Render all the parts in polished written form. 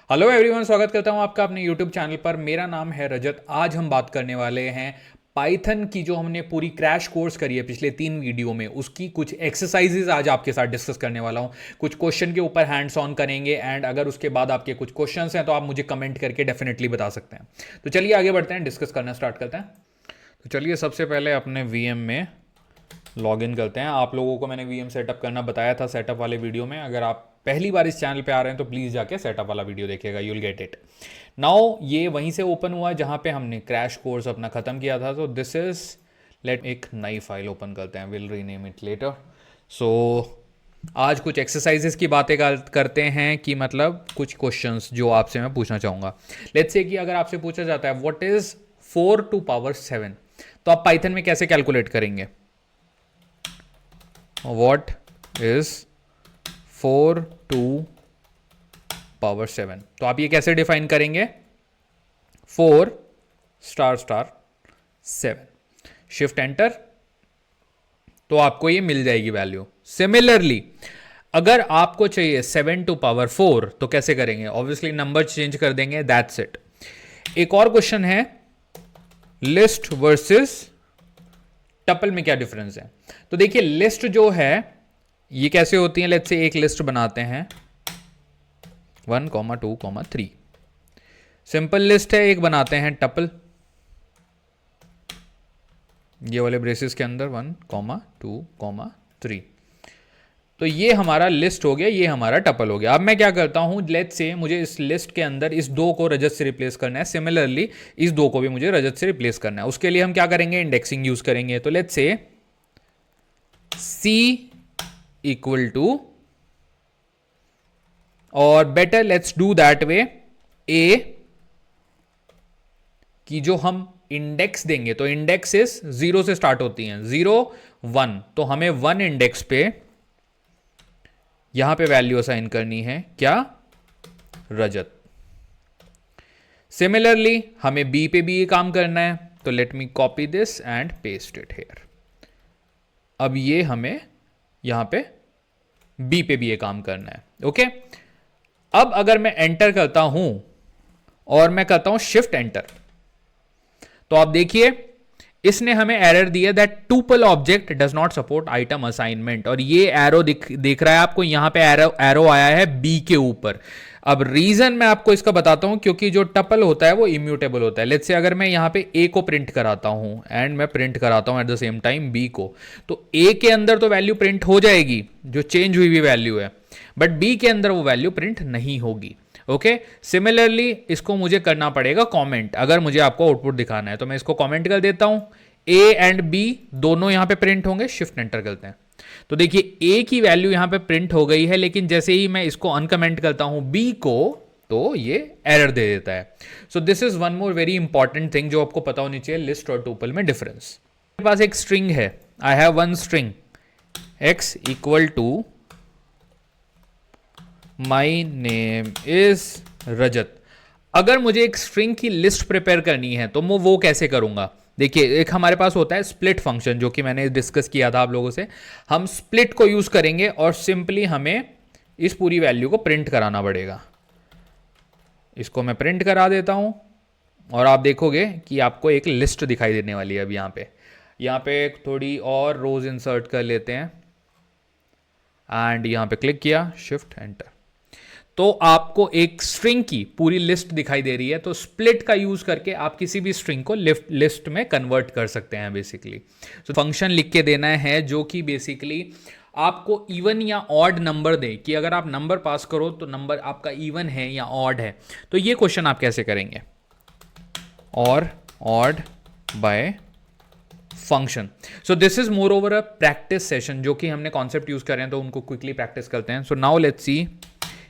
Hello everyone, स्वागत करता हूं आपका अपने यूट्यूब चैनल पर। मेरा नाम है रजत। आज हम बात करने वाले हैं पाइथन की, जो हमने पूरी क्रैश कोर्स करी है पिछले 3 वीडियो में, उसकी कुछ एक्सरसाइजेज आज आपके साथ डिस्कस करने वाला हूं। कुछ क्वेश्चन के ऊपर हैंड्स ऑन करेंगे एंड अगर उसके बाद आपके कुछ क्वेश्चंस हैं तो आप मुझे कमेंट करके डेफिनेटली बता सकते हैं। तो चलिए आगे बढ़ते हैं, डिस्कस करना स्टार्ट करते हैं। तो चलिए सबसे पहले अपने वीएम में लॉगिन करते हैं। आप लोगों को मैंने वीएम सेटअप करना बताया था सेटअप वाले वीडियो में। अगर आप पहली बार इस चैनल पे आ रहे हैं तो प्लीज़ जाके सेटअप वाला वीडियो देखिएगा, यूल गेट इट। नाउ ये वहीं से ओपन हुआ जहाँ पे हमने क्रैश कोर्स अपना ख़त्म किया था। तो दिस इज़, लेट एक नई फाइल ओपन करते हैं, विल रीनेम इट लेटर। सो आज कुछ एक्सरसाइजेस की बातें करते हैं कि मतलब कुछ क्वेश्चंस जो आपसे मैं पूछना चाहूँगा। लेट्स से कि अगर आपसे पूछा जाता है व्हाट इज़ 4 टू पावर 7, तो आप पाइथन में कैसे कैलकुलेट करेंगे? What is 4 to power 7? तो आप ये कैसे डिफाइन करेंगे? 4 स्टार स्टार 7, शिफ्ट एंटर, तो आपको ये मिल जाएगी वैल्यू। सिमिलरली अगर आपको चाहिए 7 टू पावर 4 तो कैसे करेंगे? ऑब्वियसली नंबर चेंज कर देंगे, दैट्स इट। एक और क्वेश्चन है, लिस्ट वर्सेस टपल में क्या डिफरेंस है? तो देखिए लिस्ट जो है ये कैसे होती है। लेट्स से एक लिस्ट बनाते हैं 1, 2, 3, सिंपल लिस्ट है। एक बनाते हैं टपल, ये वाले ब्रेसेस के अंदर 1, 2, 3। तो ये हमारा लिस्ट हो गया, ये हमारा टपल हो गया। अब मैं क्या करता हूं, लेट्स से मुझे इस लिस्ट के अंदर इस 2 को रजत से रिप्लेस करना है, सिमिलरली इस 2 को भी मुझे रजत से रिप्लेस करना है। उसके लिए हम क्या करेंगे? इंडेक्सिंग यूज करेंगे। तो let's say C equal to, or better let's do that way, A की जो हम इंडेक्स देंगे, तो इंडेक्स इज 0 से स्टार्ट होती हैं, 0, 1, तो हमें 1 इंडेक्स पे यहां पे वैल्यू असाइन करनी है, क्या? रजत। सिमिलरली हमें B पे भी ये काम करना है, तो let me copy this and paste it here. अब ये हमें यहां पे B पे भी ये काम करना है, ओके। अब अगर मैं एंटर करता हूं और मैं करता हूं शिफ्ट एंटर, तो आप देखिए इसने हमें एरर दिया that tuple object does not support item assignment, और ये एरो दिख रहा है आपको, यहां पे एरो आया है B के ऊपर। अब रीजन मैं आपको इसका बताता हूं, क्योंकि जो टपल होता है वो इम्यूटेबल होता है। लेट्स से अगर मैं यहां पे A को प्रिंट कराता हूं एंड मैं प्रिंट कराता हूं at the same time B को, तो A के अंदर तो वैल्यू प्रिंट हो जाएगी जो चेंज हुई हुई वैल्यू है, बट B के अंदर वो वैल्यू प्रिंट नहीं होगी, ओके। सिमिलरली इसको मुझे करना पड़ेगा कमेंट। अगर मुझे आपको आउटपुट दिखाना है तो मैं इसको कमेंट कर देता हूं, A एंड B दोनों यहां पे प्रिंट होंगे, शिफ्ट एंटर करते हैं। तो देखिए A की वैल्यू यहां पे प्रिंट हो गई है, लेकिन जैसे ही मैं इसको अनकमेंट करता हूं B को, तो ये एरर दे देता है। So this is one more very important thing जो आपको पता होनी चाहिए लिस्ट और टुपल में डिफरेंस। मेरे पास एक स्ट्रिंग है, I have one string x equal to my name is Rajat. अगर मुझे एक स्ट्रिंग की लिस्ट प्रिपेयर करनी है तो मैं वो कैसे करूंगा? देखिए एक हमारे पास होता है स्प्लिट फंक्शन, जो कि मैंने डिस्कस किया था आप लोगों से। हम स्प्लिट को यूज करेंगे और सिंपली हमें इस पूरी वैल्यू को प्रिंट कराना पड़ेगा। इसको मैं प्रिंट करा देता हूं और आप देखोगे कि आपको एक लिस्ट दिखाई देने वाली है। अब यहाँ पे थोड़ी और रोज इंसर्ट कर लेते हैं एंड यहाँ पे क्लिक किया, शिफ्ट एंटर, तो आपको एक स्ट्रिंग की पूरी लिस्ट दिखाई दे रही है। तो स्प्लिट का यूज करके आप किसी भी स्ट्रिंग को लिस्ट में कन्वर्ट कर सकते हैं बेसिकली। तो फंक्शन लिख के देना है जो कि बेसिकली आपको इवन या ऑड नंबर दे, कि अगर आप नंबर पास करो तो नंबर आपका इवन है या ऑड है। तो ये क्वेश्चन आप कैसे करेंगे? और odd by function. So this is more over a practice session, जो कि हमने कॉन्सेप्ट यूज कर रहे हैं, तो उनको क्विकली प्रैक्टिस करते हैं। सो नाउ लेट्स सी,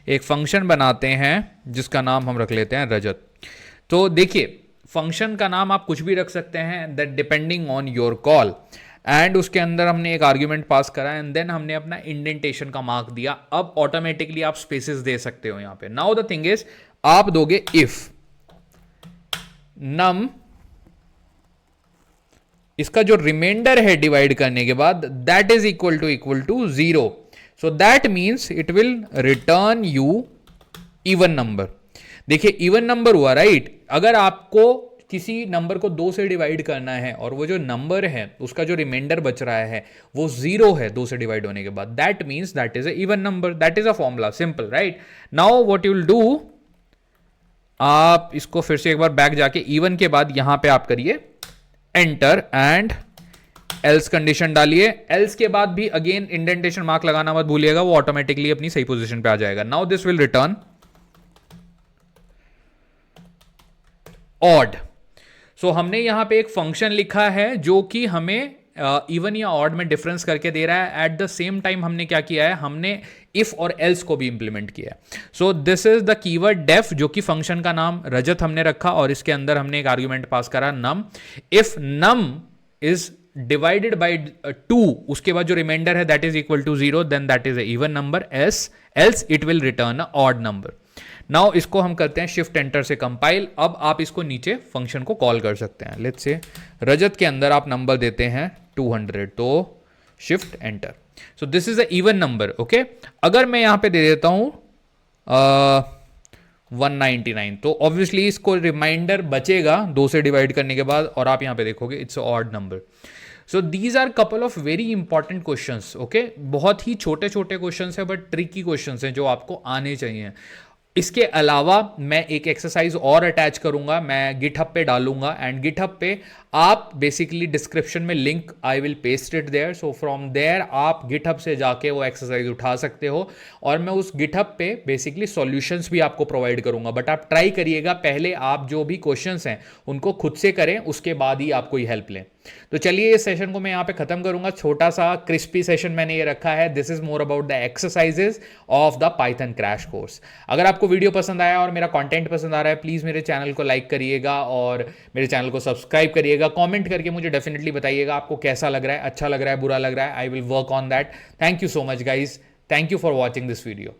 एक फंक्शन बनाते हैं जिसका नाम हम रख लेते हैं रजत। तो देखिए फंक्शन का नाम आप कुछ भी रख सकते हैं, that depending on your call. And उसके अंदर हमने एक आर्ग्यूमेंट पास करा एंड देन हमने अपना इंडेंटेशन का मार्क दिया। अब ऑटोमेटिकली आप स्पेसेस दे सकते हो यहां पे। नाउ द थिंग इज, आप दोगे इफ नम, इसका जो रिमाइंडर है डिवाइड करने के बाद, that is equal to 0। So that means it will return you even number. देखिए इवन नंबर हुआ, राइट? अगर आपको किसी नंबर को 2 से डिवाइड करना है और वो जो नंबर है उसका जो रिमाइंडर बच रहा है वो 0 है 2 से डिवाइड होने के बाद, that means that is a even number, that is a formula, simple, right? Now what you will do, आप इसको फिर से एक बार बैक जाके इवन के बाद यहां पे आप करिए एंटर एंड एल्स कंडीशन डालिए। एल्स के बाद भी अगेन इंडेंटेशन मार्क लगाना मत भूलिएगा, वो ऑटोमेटिकली अपनी सही पोजीशन पे आ जाएगा। Now this will return odd. So हमने यहां पे एक फंक्शन लिखा है जो कि हमें इवन या ऑड में डिफरेंस करके दे रहा है। एट द सेम टाइम हमने क्या किया है, हमने इफ और एल्स को भी इंप्लीमेंट किया है। So this is the keyword def, जो कि फंक्शन का नाम रजत हमने रखा और इसके अंदर हमने एक आर्ग्यूमेंट पास करा num. If num is divided by 2, उसके बाद जो रिमाइंडर है that is equal to 0, then that is a even number, else it will return a odd number. Now इसको हम करते हैं शिफ्ट एंटर से कंपाइल। अब आप इसको नीचे फंक्शन को कॉल कर सकते हैं। लेट्स से रजत के अंदर आप नंबर देते हैं 200, तो shift enter. So this is a even number, okay. अगर मैं यहां पे दे देता हूं 199, तो ऑब्वियसली इसको रिमाइंडर बचेगा 2 से डिवाइड करने के बाद, और आप यहां पे देखोगे it's odd number. So these are couple of very important questions, okay. बहुत ही छोटे छोटे क्वेश्चंस है बट ट्रिकी क्वेश्चंस हैं जो आपको आने चाहिए। इसके अलावा मैं एक एक्सरसाइज और अटैच करूंगा, मैं गिटहब पे डालूंगा, एंड गिटहब पे आप बेसिकली डिस्क्रिप्शन में link I will paste it there, so from there आप गिटहब से जाके वो एक्सरसाइज उठा सकते हो, और मैं उस गिटहब पे बेसिकली सॉल्यूशंस भी आपको प्रोवाइड करूंगा। बट आप ट्राई करिएगा पहले आप जो भी क्वेश्चंस हैं उनको खुद से करें, उसके बाद ही आप कोई हेल्प लें। तो चलिए इस सेशन को मैं यहाँ पे खत्म करूंगा, छोटा सा क्रिस्पी सेशन मैंने ये रखा है। This is more about the exercises of the Python crash course. अगर आपको वीडियो पसंद आया और मेरा कंटेंट पसंद आ रहा है, प्लीज मेरे चैनल को लाइक करिएगा और मेरे चैनल को सब्सक्राइब करिएगा। कमेंट करके मुझे डेफिनेटली बताइएगा आपको कैसा लग रहा है, अच्छा लग रहा है, बुरा लग रहा है। I will work on that. Thank you so much guys, thank you for watching this video.